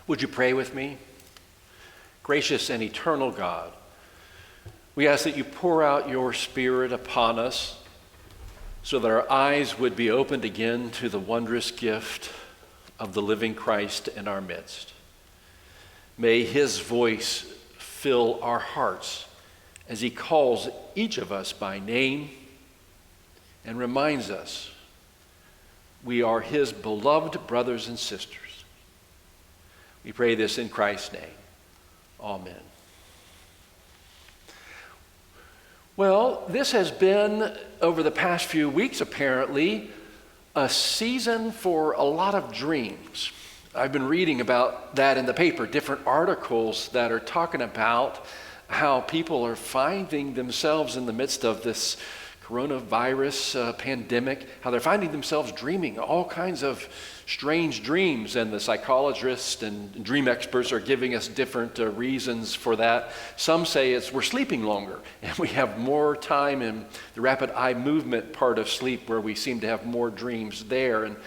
Would you pray with me? Gracious and eternal God, we ask that you pour out your Spirit upon us so that our eyes would be opened again to the wondrous gift of the living Christ in our midst. May his voice fill our hearts as he calls each of us by name and reminds us we are his beloved brothers and sisters. We pray this in Christ's name. Amen. Well, this has been, over the past few weeks apparently, a season for a lot of dreams. I've been reading about that in the paper, different articles that are talking about how people are finding themselves in the midst of this coronavirus pandemic, how they're finding themselves dreaming all kinds of strange dreams, and the psychologists and dream experts are giving us different reasons for that. Some say it's we're sleeping longer and we have more time in the rapid eye movement part of sleep where we seem to have more dreams there, and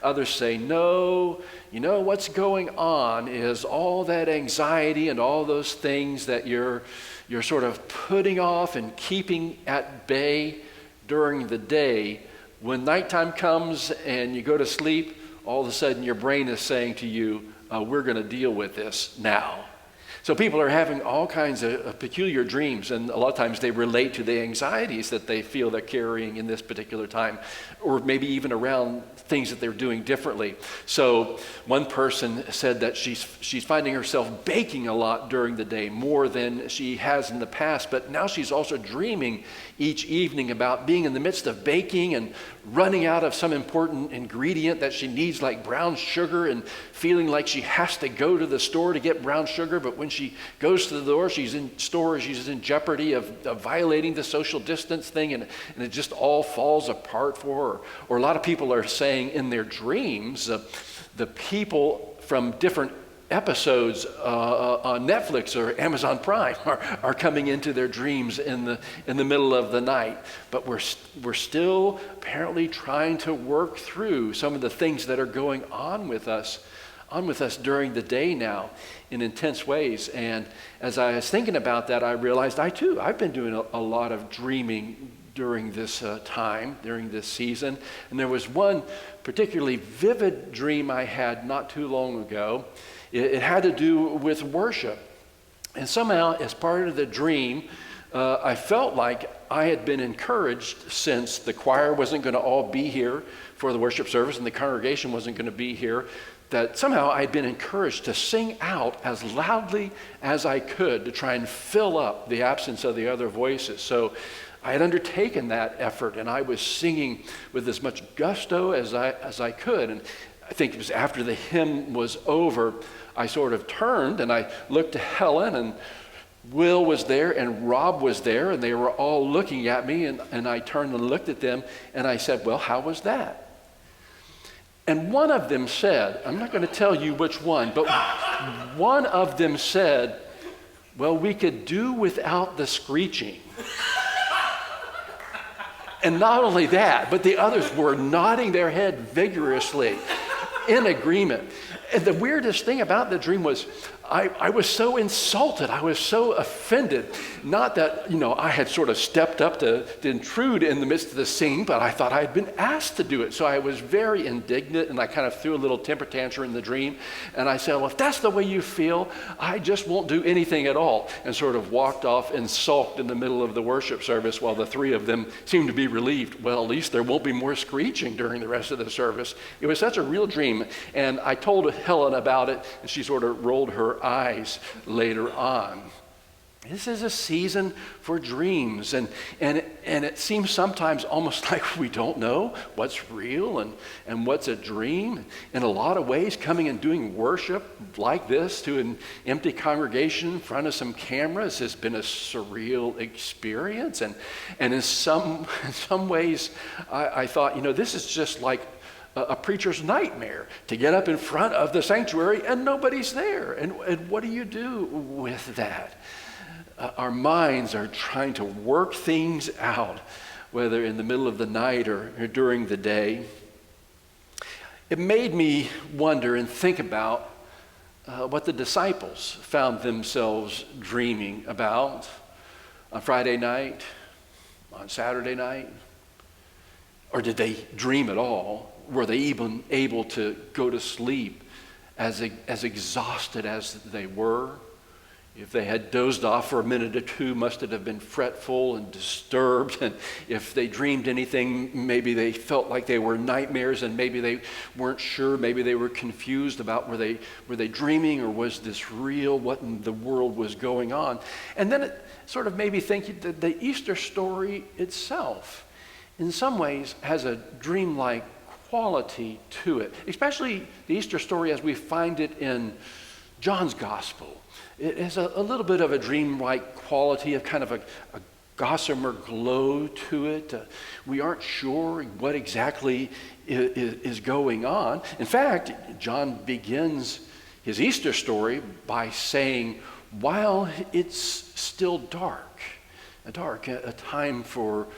others say no, you know what's going on is all that anxiety and all those things that you're sort of putting off and keeping at bay during the day. When nighttime comes and you go to sleep, all of a sudden your brain is saying to you, we're going to deal with this now. So people are having all kinds of peculiar dreams, and a lot of times they relate to the anxieties that they feel they're carrying in this particular time, or maybe even around things that they're doing differently. So one person said that she's finding herself baking a lot during the day, more than she has in the past, but now she's also dreaming each evening about being in the midst of baking and running out of some important ingredient that she needs, like brown sugar, and feeling like she has to go to the store to get brown sugar, but when she goes to the door, she's in jeopardy of violating the social distance thing, and it just all falls apart for her. Or a lot of people are saying in their dreams, the people from different episodes on Netflix or Amazon Prime are coming into their dreams in the middle of the night. But we're still apparently trying to work through some of the things that are going on with us during the day now in intense ways. And as I was thinking about that, I realized I've been doing a lot of dreaming during this time, during this season. And there was one particularly vivid dream I had not too long ago. It had to do with worship. And somehow, as part of the dream, I felt like I had been encouraged, since the choir wasn't going to all be here for the worship service and the congregation wasn't going to be here, that somehow I had been encouraged to sing out as loudly as I could to try and fill up the absence of the other voices. So I had undertaken that effort, and I was singing with as much gusto as I could. And I think it was after the hymn was over, I sort of turned and I looked to Helen, and Will was there and Rob was there, and they were all looking at me, and I turned and looked at them and I said, well, how was that? And one of them said, I'm not going to tell you which one, but one of them said, well, we could do without the screeching. And not only that, but the others were nodding their head vigorously in agreement. And the weirdest thing about the dream was I was so insulted. I was so offended. Not that, I had sort of stepped up to intrude in the midst of the singing, but I thought I had been asked to do it. So I was very indignant, and I kind of threw a little temper tantrum in the dream. And I said, well, if that's the way you feel, I just won't do anything at all. And sort of walked off and sulked in the middle of the worship service while the three of them seemed to be relieved. Well, at least there won't be more screeching during the rest of the service. It was such a real dream. And I told Helen about it, and she sort of rolled her eyes later on. This is a season for dreams, and it seems sometimes almost like we don't know what's real and what's a dream. In a lot of ways, coming and doing worship like this to an empty congregation in front of some cameras has been a surreal experience. And in some ways, I thought, this is just like a preacher's nightmare, to get up in front of the sanctuary and nobody's there. And what do you do with that? Our minds are trying to work things out, whether in the middle of the night or during the day. It made me wonder and think about what the disciples found themselves dreaming about on Friday night, on Saturday night? Or did they dream at all? Were they even able to go to sleep as exhausted as they were? If they had dozed off for a minute or two, must it have been fretful and disturbed? And if they dreamed anything, maybe they felt like they were nightmares, and maybe they weren't sure. Maybe they were confused about were they dreaming, or was this real? What in the world was going on? And then it sort of made me think that the Easter story itself, in some ways, has a dreamlike quality to it, especially the Easter story as we find it in John's Gospel. It has a little bit of a dreamlike quality, of kind of a gossamer glow to it. We aren't sure what exactly is going on. In fact, John begins his Easter story by saying, while it's still dark, a time for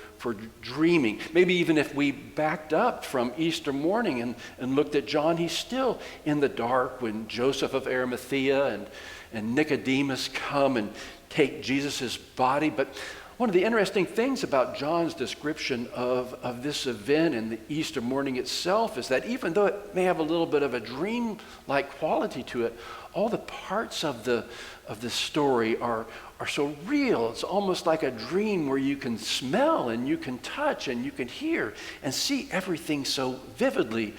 dreaming. Maybe even if we backed up from Easter morning and looked at John, he's still in the dark when Joseph of Arimathea and Nicodemus come and take Jesus' body. But one of the interesting things about John's description of this event in the Easter morning itself is that even though it may have a little bit of a dream-like quality to it, all the parts of the story are so real. It's almost like a dream where you can smell and you can touch and you can hear and see everything so vividly.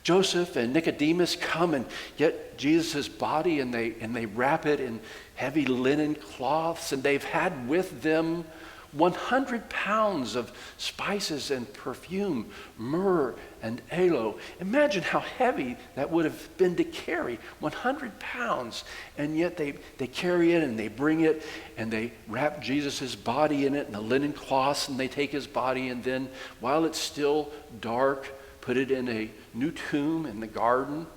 Joseph and Nicodemus come and get Jesus' body, and they wrap it in heavy linen cloths, and they've had with them 100 pounds of spices and perfume, myrrh and aloe. Imagine how heavy that would have been to carry, 100 pounds. And yet they carry it and they bring it and they wrap Jesus' body in it in the linen cloths, and they take his body, and then while it's still dark, put it in a new tomb in the garden.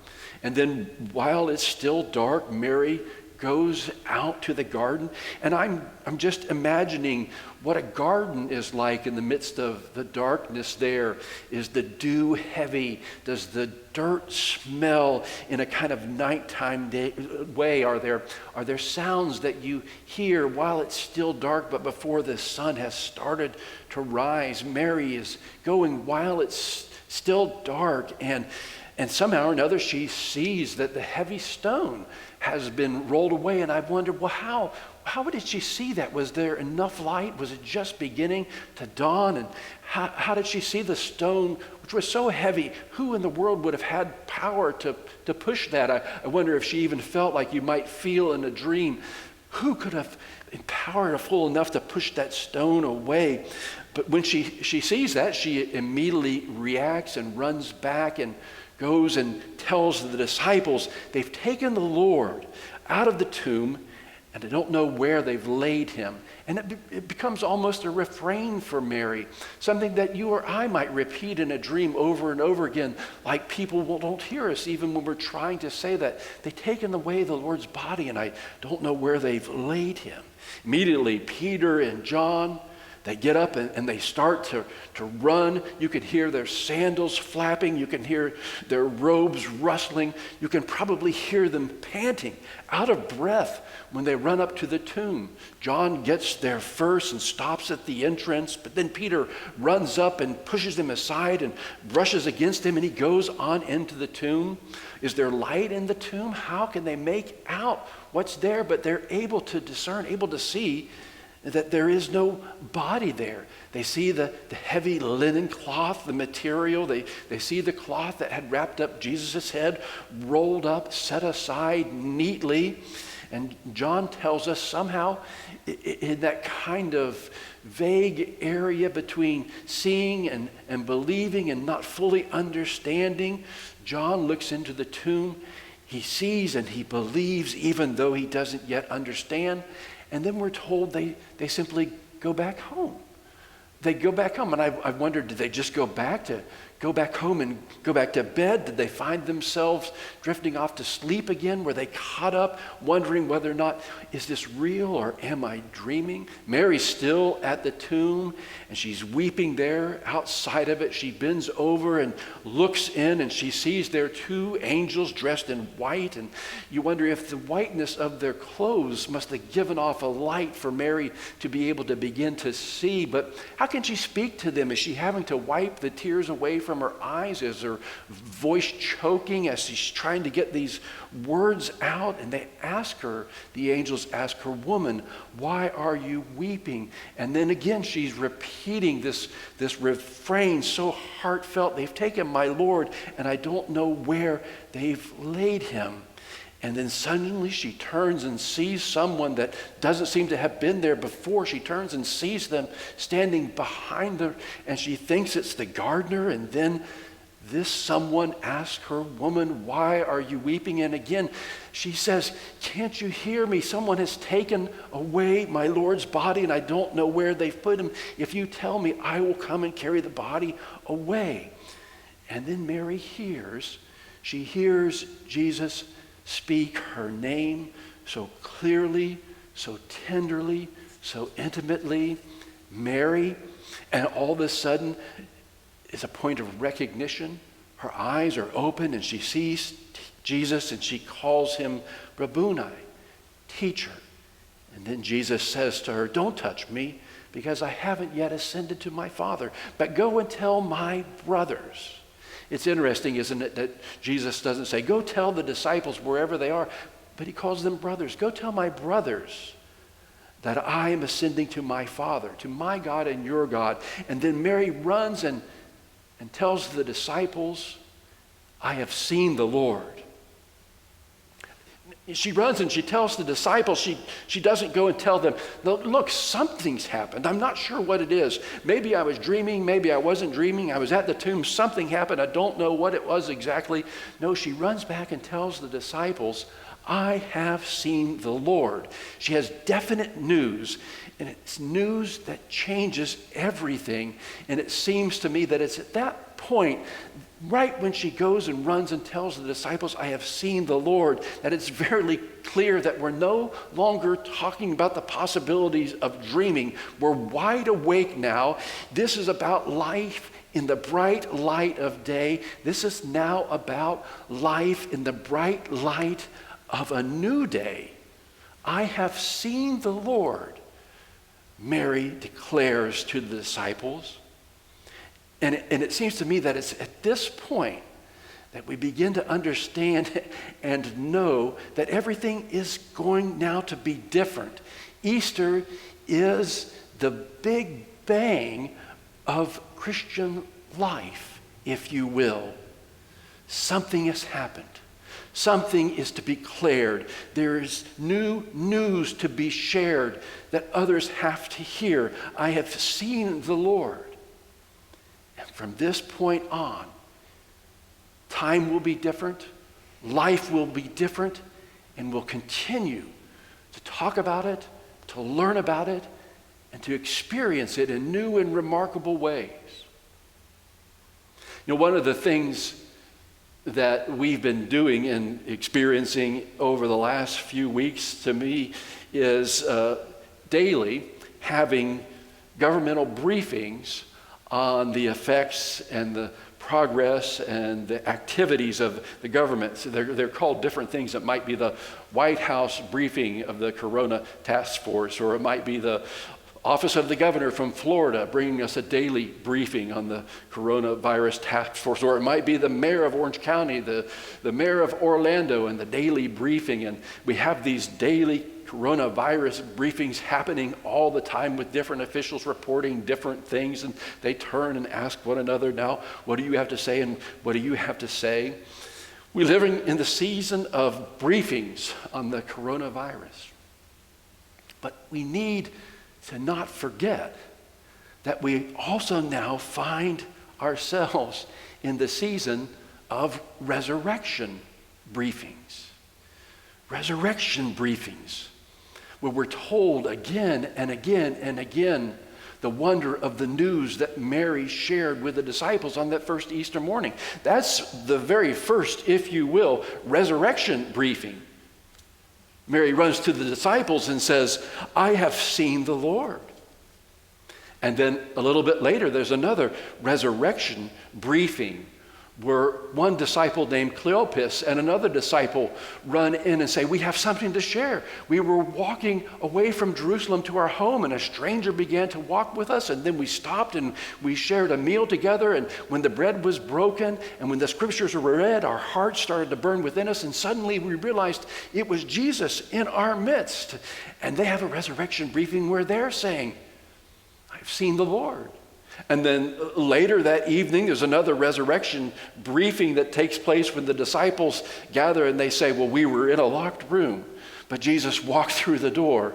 And then while it's still dark, Mary goes out to the garden. And I'm just imagining what a garden is like in the midst of the darkness there. Is the dew heavy? Does the dirt smell in a kind of nighttime way? Are there sounds that you hear while it's still dark but before the sun has started to rise? Mary is going while it's still dark, and somehow or another she sees that the heavy stone has been rolled away. And I've wondered, well, how did she see that? Was there enough light? Was it just beginning to dawn? And how did she see the stone, which was so heavy? Who in the world would have had power to push that? I wonder if she even felt like you might feel in a dream. Who could have empowered her full enough to push that stone away? But when she sees that, she immediately reacts and runs back and goes and tells the disciples they've taken the Lord out of the tomb and they don't know where they've laid him. And it becomes almost a refrain for Mary, something that you or I might repeat in a dream over and over again, like people don't hear us even when we're trying to say that. They've taken away the Lord's body and I don't know where they've laid him. Immediately, Peter and John, they get up and they start to run. You can hear their sandals flapping. You can hear their robes rustling. You can probably hear them panting, out of breath when they run up to the tomb. John gets there first and stops at the entrance, but then Peter runs up and pushes him aside and brushes against him, and he goes on into the tomb. Is there light in the tomb? How can they make out what's there? But they're able to discern, able to see that there is no body there. They see the heavy linen cloth, the material. They see the cloth that had wrapped up Jesus' head, rolled up, set aside neatly. And John tells us somehow in that kind of vague area between seeing and believing and not fully understanding, John looks into the tomb. He sees and he believes even though he doesn't yet understand. And then we're told they simply go back home. They go back home. And I've wondered, did they just go back to go back home and go back to bed? Did they find themselves drifting off to sleep again? Were they caught up wondering whether or not, is this real or am I dreaming? Mary's still at the tomb and she's weeping there outside of it. She bends over and looks in and she sees there two angels dressed in white, and you wonder if the whiteness of their clothes must have given off a light for Mary to be able to begin to see. But how can she speak to them? Is she having to wipe the tears away from her eyes? Is her voice choking as she's trying to get these words out? And they ask her, the angels ask her, "Woman, why are you weeping?" And then again she's repeating this refrain so heartfelt. "They've taken my Lord and I don't know where they've laid him." And then suddenly she turns and sees someone that doesn't seem to have been there before. She turns and sees them standing behind her, and she thinks it's the gardener. And then this someone asks her, "Woman, why are you weeping?" And again, she says, "Can't you hear me? Someone has taken away my Lord's body, and I don't know where they've put him. If you tell me, I will come and carry the body away." And then Mary hears Jesus speak her name so clearly, so tenderly, so intimately, "Mary." And all of a sudden, it's a point of recognition. Her eyes are open and she sees Jesus and she calls him Rabboni, teacher. And then Jesus says to her, "Don't touch me because I haven't yet ascended to my Father, but go and tell my brothers." It's interesting, isn't it, that Jesus doesn't say, "Go tell the disciples wherever they are," but he calls them brothers. "Go tell my brothers that I am ascending to my Father, to my God and your God." And then Mary runs and tells the disciples, "I have seen the Lord." She runs and she tells the disciples. She doesn't go and tell them, "Look, something's happened. I'm not sure what it is. Maybe I was dreaming. Maybe I wasn't dreaming. I was at the tomb. Something happened. I don't know what it was exactly." No, she runs back and tells the disciples, "I have seen the Lord." She has definite news, and it's news that changes everything. And it seems to me that it's at that point, right when she goes and runs and tells the disciples, "I have seen the Lord," that it's very clear that we're no longer talking about the possibilities of dreaming. We're wide awake now. This is about life in the bright light of day. This is now about life in the bright light of a new day. "I have seen the Lord," Mary declares to the disciples. And it seems to me that it's at this point that we begin to understand and know that everything is going now to be different. Easter is the big bang of Christian life, if you will. Something has happened. Something is to be declared. There is new news to be shared that others have to hear. "I have seen the Lord." And from this point on, time will be different, life will be different, and we'll continue to talk about it, to learn about it, and to experience it in new and remarkable ways. You know, one of the things that we've been doing and experiencing over the last few weeks, to me, is daily having governmental briefings on the effects and the progress and the activities of the government. So they're called different things. It might be the White House briefing of the Corona Task Force, or it might be the Office of the Governor from Florida bringing us a daily briefing on the coronavirus task force, or it might be the mayor of Orange County, the mayor of Orlando, and the daily briefing. And we have these daily coronavirus briefings happening all the time with different officials reporting different things, and they turn and ask one another, "Now, what do you have to say, and what do you have to say?" We're living in the season of briefings on the coronavirus. But we need to not forget that we also now find ourselves in the season of resurrection briefings. Resurrection briefings, where we're told again and again and again the wonder of the news that Mary shared with the disciples on that first Easter morning. That's the very first, if you will, resurrection briefing. Mary runs to the disciples and says, I have seen the Lord. And then a little bit later, there's another resurrection briefing where one disciple named Cleopas and another disciple run in and say, we have something to share. We were walking away from Jerusalem to our home, and a stranger began to walk with us, and then we stopped and we shared a meal together, and when the bread was broken and when the scriptures were read, our hearts started to burn within us, and suddenly we realized it was Jesus in our midst. And they have a resurrection briefing where they're saying, I've seen the Lord. And then later that evening, there's another resurrection briefing that takes place when the disciples gather and they say, well, we were in a locked room, but Jesus walked through the door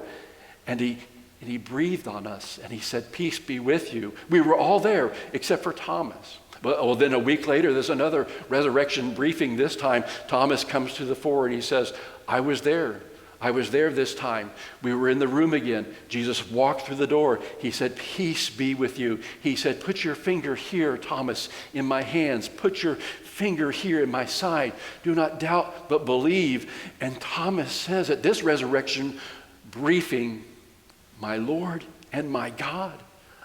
and he breathed on us and he said, peace be with you. We were all there except for Thomas. Well, then a week later, there's another resurrection briefing. This time, Thomas comes to the fore and he says, I was there. I was there this time. We were in the room again. Jesus walked through the door. He said, peace be with you. He said, put your finger here, Thomas, in my hands. Put your finger here in my side. Do not doubt, but believe. And Thomas says at this resurrection briefing, my Lord and my God,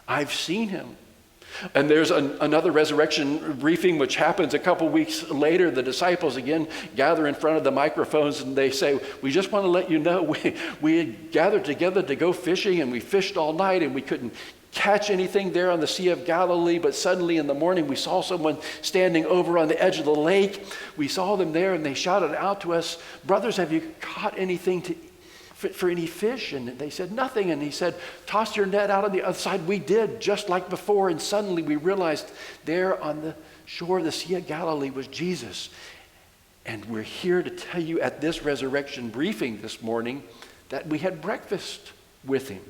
I've seen him. And there's another resurrection briefing which happens a couple weeks later. The disciples again gather in front of the microphones and they say, we just want to let you know we had gathered together to go fishing, and we fished all night and we couldn't catch anything there on the Sea of Galilee, but suddenly in the morning we saw someone standing over on the edge of the lake. We saw them there and they shouted out to us, brothers, have you caught anything for any fish? And they said, nothing. And he said, toss your net out on the other side. We did, just like before. And suddenly we realized there on the shore of the Sea of Galilee was Jesus. And we're here to tell you at this resurrection briefing this morning that we had breakfast with him.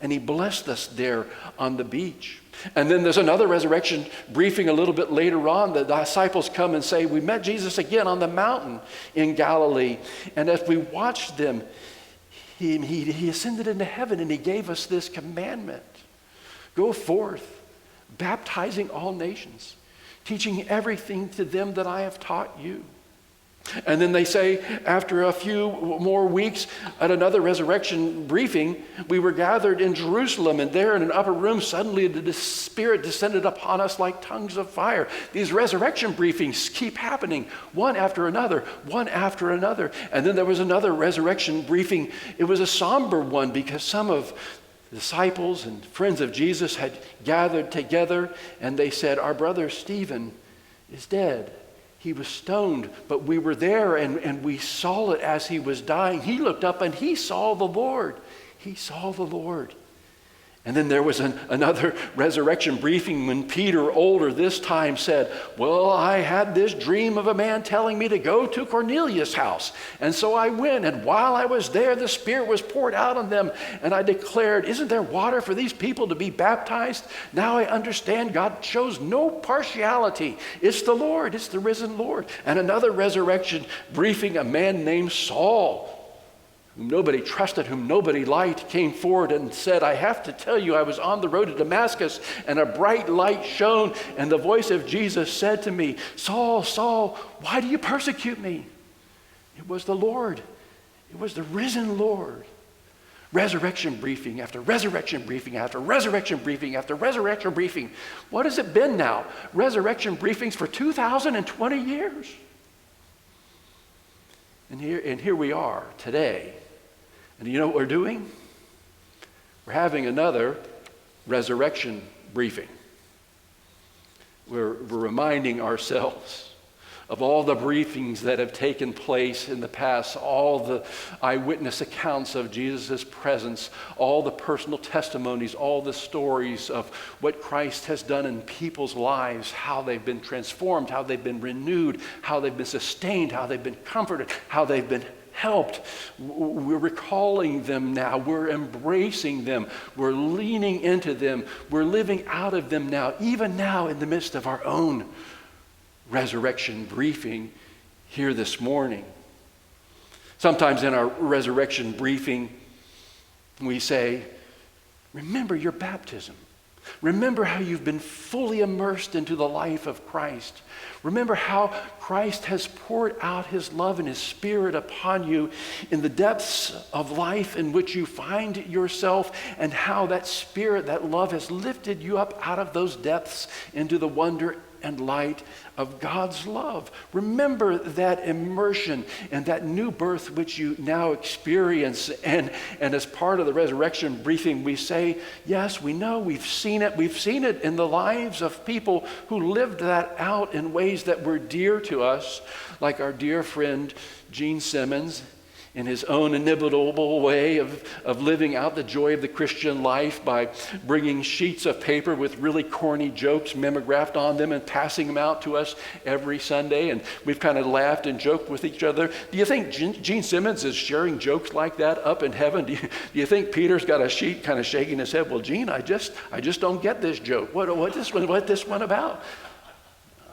And he blessed us there on the beach. And then there's another resurrection briefing a little bit later on. The disciples come and say, we met Jesus again on the mountain in Galilee. And as we watched them, He ascended into heaven and he gave us this commandment. Go forth, baptizing all nations, teaching everything to them that I have taught you. And then they say, after a few more weeks at another resurrection briefing, we were gathered in Jerusalem, and there in an upper room, suddenly the Spirit descended upon us like tongues of fire. These resurrection briefings keep happening, one after another, one after another. And then there was another resurrection briefing. It was a somber one because some of the disciples and friends of Jesus had gathered together, and they said, our brother Stephen is dead. He was stoned, but we were there and we saw it as he was dying. He looked up and he saw the Lord. He saw the Lord. And then there was another resurrection briefing when Peter, older this time, said, well, I had this dream of a man telling me to go to Cornelius' house. And so I went, and while I was there, the Spirit was poured out on them. And I declared, isn't there water for these people to be baptized? Now I understand God shows no partiality. It's the Lord. It's the risen Lord. And another resurrection briefing, a man named Saul, whom nobody trusted, whom nobody liked, came forward and said, I have to tell you, I was on the road to Damascus, and a bright light shone, and the voice of Jesus said to me, Saul, Saul, why do you persecute me? It was the Lord. It was the risen Lord. Resurrection briefing after resurrection briefing after resurrection briefing after resurrection briefing. What has it been now? Resurrection briefings for 2,020 years. And here we are today. And you know what we're doing? We're having another resurrection briefing. We're reminding ourselves of all the briefings that have taken place in the past, all the eyewitness accounts of Jesus' presence, all the personal testimonies, all the stories of what Christ has done in people's lives, how they've been transformed, how they've been renewed, how they've been sustained, how they've been comforted, how they've been helped. We're recalling them now. We're embracing them. We're leaning into them. We're living out of them now, even now in the midst of our own resurrection briefing here this morning. Sometimes in our resurrection briefing, we say, remember your baptism. Remember how you've been fully immersed into the life of Christ. Remember how Christ has poured out his love and his Spirit upon you in the depths of life in which you find yourself, and how that Spirit, that love has lifted you up out of those depths into the wonder and light of God's love. Remember that immersion and that new birth which you now experience. And as part of the resurrection briefing, we say, yes, we know, we've seen it. We've seen it in the lives of people who lived that out in ways that were dear to us, like our dear friend Gene Simmons, in his own inimitable way of living out the joy of the Christian life by bringing sheets of paper with really corny jokes mimeographed on them and passing them out to us every Sunday. And we've kind of laughed and joked with each other. Do you think Gene Simmons is sharing jokes like that up in heaven? Do you think Peter's got a sheet kind of shaking his head? Well, Gene, I just don't get this joke. What this one about?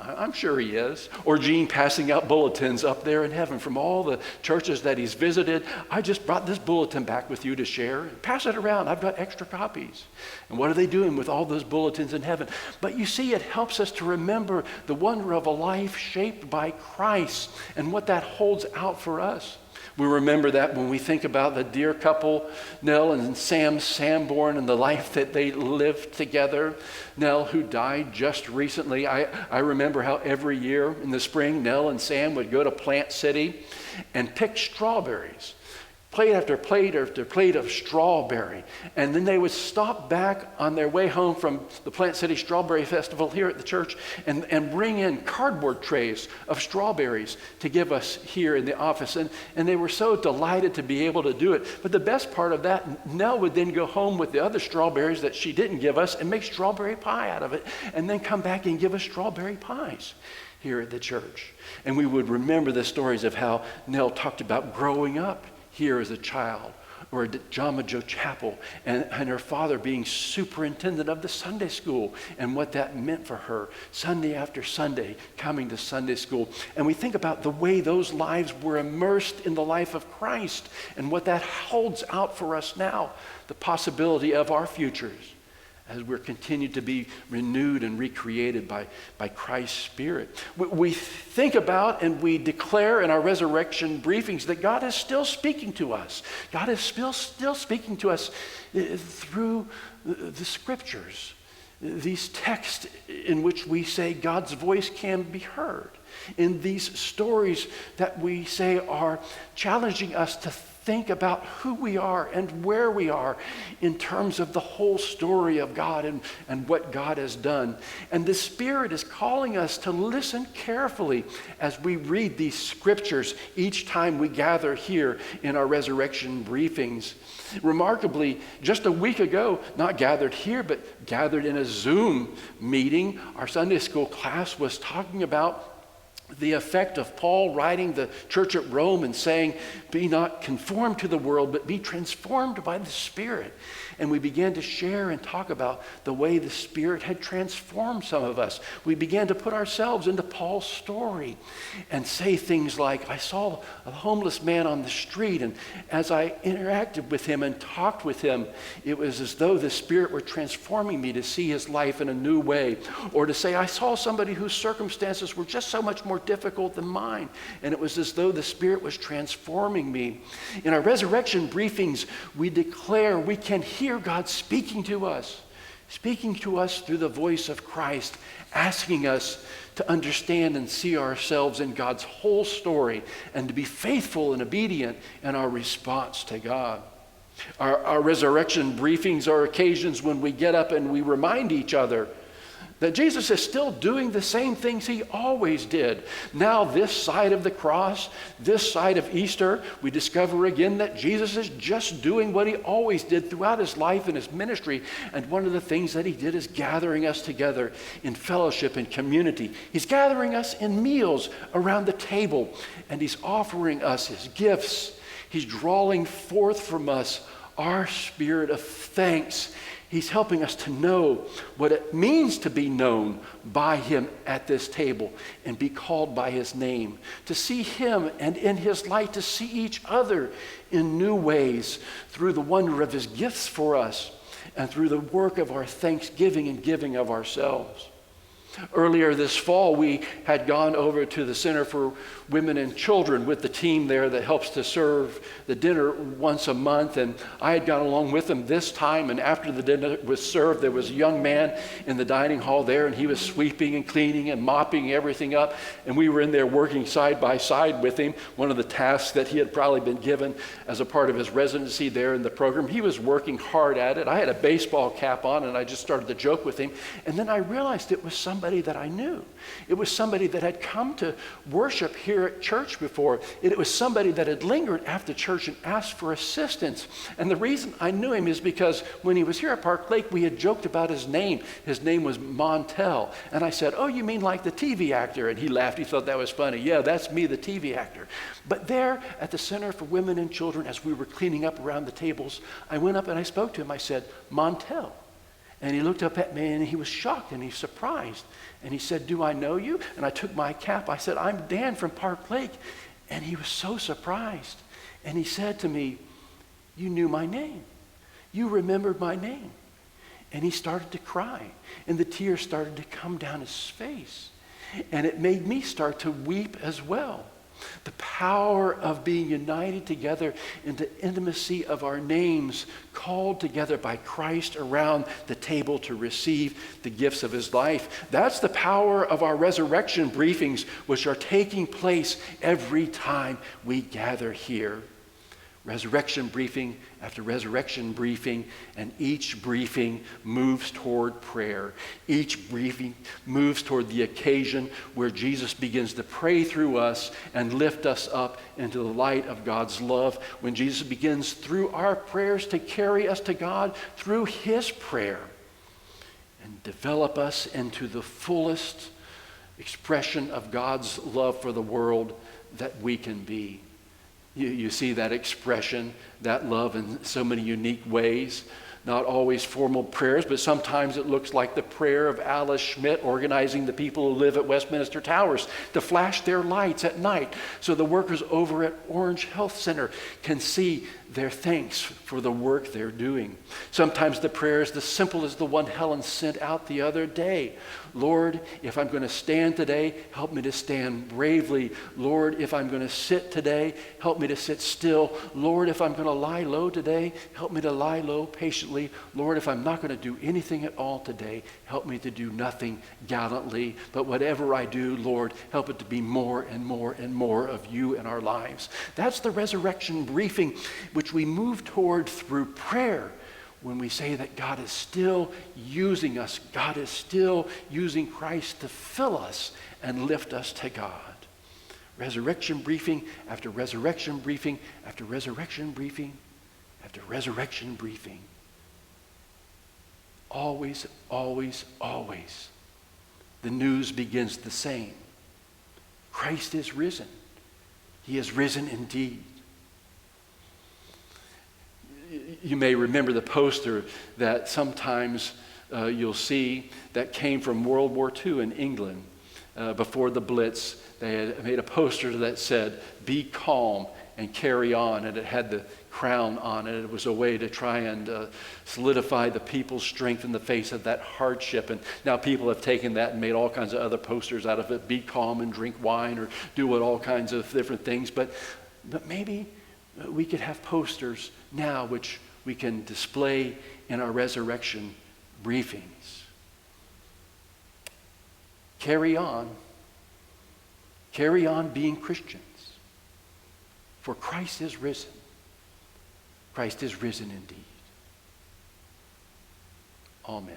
I'm sure he is. Or Gene passing out bulletins up there in heaven from all the churches that he's visited. I just brought this bulletin back with you to share. Pass it around. I've got extra copies. And what are they doing with all those bulletins in heaven? But you see, it helps us to remember the wonder of a life shaped by Christ and what that holds out for us. We remember that when we think about the dear couple, Nell and Sam Sanborn, and the life that they lived together. Nell, who died just recently. I remember how every year in the spring, Nell and Sam would go to Plant City and pick strawberries. Plate after plate after plate of strawberry. And then they would stop back on their way home from the Plant City Strawberry Festival here at the church and bring in cardboard trays of strawberries to give us here in the office. And they were so delighted to be able to do it. But the best part of that, Nell would then go home with the other strawberries that she didn't give us and make strawberry pie out of it, and then come back and give us strawberry pies here at the church. And we would remember the stories of how Nell talked about growing up here as a child, or at Jama Joe Chapel, and her father being superintendent of the Sunday school, and what that meant for her, Sunday after Sunday, coming to Sunday school. And we think about the way those lives were immersed in the life of Christ, and what that holds out for us now, the possibility of our futures, as we're continued to be renewed and recreated by Christ's Spirit. We think about and we declare in our resurrection briefings that God is still speaking to us. God is still speaking to us through the Scriptures, these texts in which we say God's voice can be heard, in these stories that we say are challenging us to think about who we are and where we are in terms of the whole story of God and what God has done. And the Spirit is calling us to listen carefully as we read these scriptures each time we gather here in our resurrection briefings. Remarkably, just a week ago, not gathered here, but gathered in a Zoom meeting, our Sunday school class was talking about the effect of Paul writing the church at Rome and saying, be not conformed to the world, but be transformed by the Spirit. And we began to share and talk about the way the Spirit had transformed some of us. We began to put ourselves into Paul's story and say things like, I saw a homeless man on the street, and as I interacted with him and talked with him, it was as though the Spirit were transforming me to see his life in a new way. Or to say, I saw somebody whose circumstances were just so much more difficult than mine, and it was as though the Spirit was transforming me. In our resurrection briefings, we declare we can hear God speaking to us through the voice of Christ, asking us to understand and see ourselves in God's whole story and to be faithful and obedient in our response to God. Our resurrection briefings are occasions when we get up and we remind each other that Jesus is still doing the same things he always did. Now, this side of the cross, this side of Easter, we discover again that Jesus is just doing what he always did throughout his life and his ministry. And one of the things that he did is gathering us together in fellowship and community. He's gathering us in meals around the table, and he's offering us his gifts. He's drawing forth from us our spirit of thanks. He's helping us to know what it means to be known by him at this table and be called by his name, to see him and in his light, to see each other in new ways through the wonder of his gifts for us. and through the work of our thanksgiving and giving of ourselves. Earlier this fall, we had gone over to the Center for Women and Children with the team there that helps to serve the dinner once a month. And I had gone along with them this time. And after the dinner was served, there was a young man in the dining hall there, and he was sweeping and cleaning and mopping everything up. And we were in there working side by side with him. One of the tasks that he had probably been given as a part of his residency there in the program. He was working hard at it. I had a baseball cap on, and I just started to joke with him. And then I realized it was somebody that I knew. It was somebody that had come to worship here at church before. It was somebody that had lingered after church and asked for assistance. And the reason I knew him is because when he was here at Park Lake, we had joked about his name. His name was Montel. And I said, "Oh, you mean like the TV actor?" And he laughed. He thought that was funny. "Yeah, that's me, the TV actor." But there at the Center for Women and Children, as we were cleaning up around the tables, I went up and I spoke to him. I said, "Montel." And he looked up at me and he was shocked and he's surprised. And he said, "Do I know you?" And I took my cap. I said, "I'm Dan from Park Lake." And he was so surprised. And he said to me, "You knew my name. You remembered my name." And he started to cry. And the tears started to come down his face. And it made me start to weep as well. The power of being united together in the intimacy of our names, called together by Christ around the table to receive the gifts of his life. That's the power of our resurrection briefings, which are taking place every time we gather here. Resurrection briefing after resurrection briefing, and each briefing moves toward prayer. Each briefing moves toward the occasion where Jesus begins to pray through us and lift us up into the light of God's love. When Jesus begins through our prayers to carry us to God through his prayer and develop us into the fullest expression of God's love for the world that we can be. You see that expression, that love in so many unique ways. Not always formal prayers, but sometimes it looks like the prayer of Alice Schmidt organizing the people who live at Westminster Towers to flash their lights at night so the workers over at Orange Health Center can see their thanks for the work they're doing. Sometimes the prayer is as simple as the one Helen sent out the other day. "Lord, if I'm going to stand today, help me to stand bravely. Lord, if I'm going to sit today, help me to sit still. Lord, if I'm going to lie low today, help me to lie low patiently. Lord, if I'm not going to do anything at all today, help me to do nothing gallantly. But whatever I do, Lord, help it to be more and more and more of you in our lives." That's the resurrection briefing, which we move toward through prayer when we say that God is still using us. God is still using Christ to fill us and lift us to God. Resurrection briefing after resurrection briefing after resurrection briefing after resurrection briefing. Always, always, always, the news begins the same. Christ is risen. He is risen indeed. You may remember the poster that sometimes you'll see that came from World War II in England. Before the Blitz, they had made a poster that said, "Be calm and carry on," and it had the crown on it. It was a way to try and solidify the people's strength in the face of that hardship. And now people have taken that and made all kinds of other posters out of it. Be calm and drink wine, or do all kinds of different things. But maybe we could have posters now which we can display in our resurrection briefings. Carry on. Carry on being Christians. For Christ is risen. Christ is risen indeed. Amen.